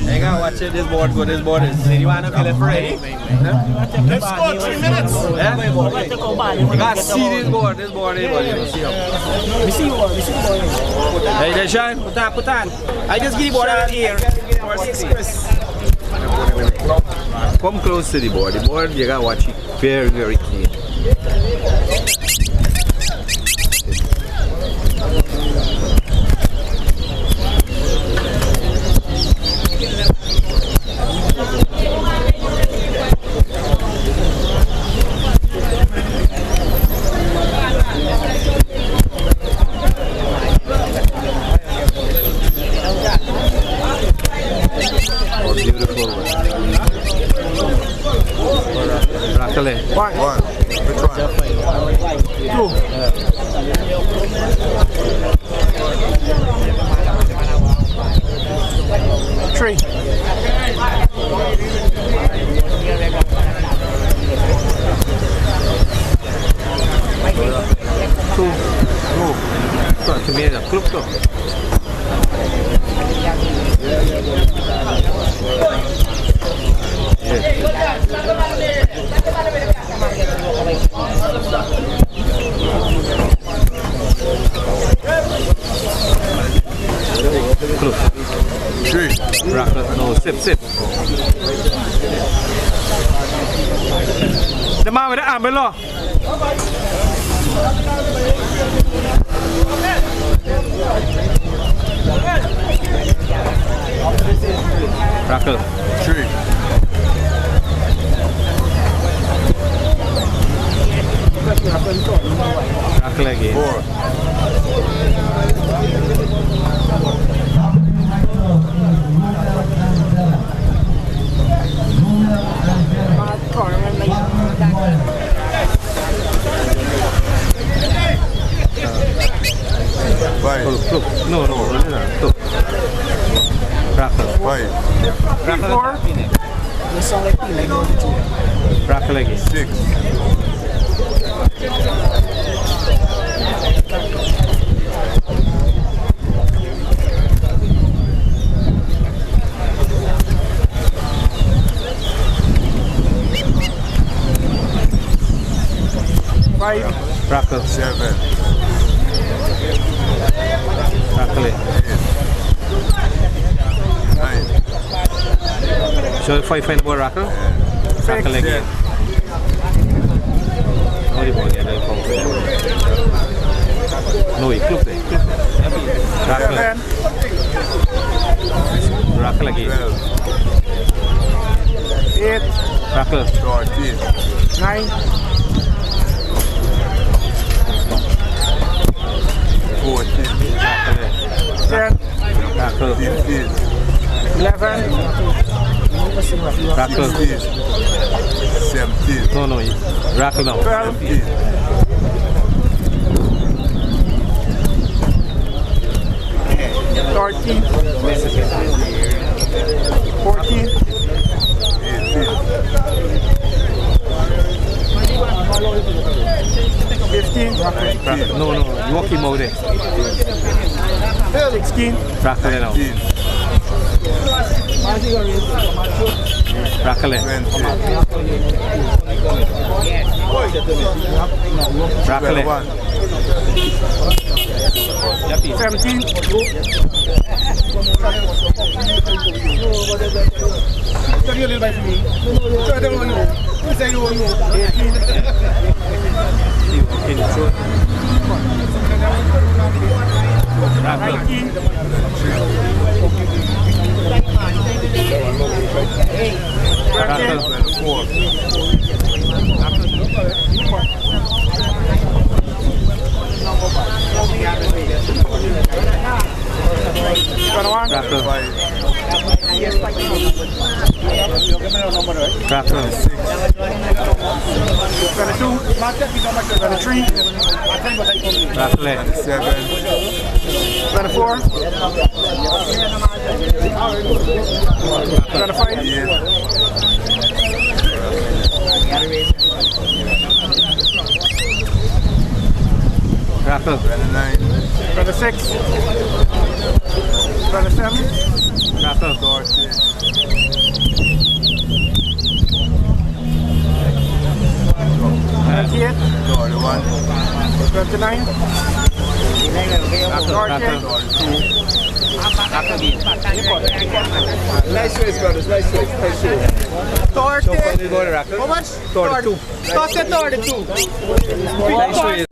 I gotta watch it. This board go. This board is. You wanna kill it for ready? Let's go 3 minutes. Yeah. You gotta see this board. This board ain't going to see him. We see you. Hey, there, Shawn. Put on. I just give the board out here. Come close to the board. The board, you gotta watch it very, very clean. One. Which one? 2. Three. 2. To me, it's a club. Three. No, sip. The man with the arm below. Rackle. 3. Rackle again. 4. Five. No. Rackle. 5. Rackle. 4. Rackle again. 6. 5. Rackle. 7. Rackle. 8. 9. So 5 find about Rackle? Rackle again. No, the ball again. No, he club there. Rackle. Rackle again. 8. Rackle. 14. 9. 14. 10. Rackle. 15. 11. Rackle. 16. 17. No. Rackle now. 12. 17. 13. 14. 18. 15. Rackle. No. You walk him out there. 16. Rackle now. 19. Rackle. 20. Rackle. 21. 17. 19. 21. Rackle. 23. Rackle. 7. 24. 25. Rackle. 29. 26. 27. Rackle. 30. 28. 31. 29. Rackle. Rackle. 30. Nice race, brothers. Nice race. Nice race. 30. Rackle. How much? 32. 32. Nice race.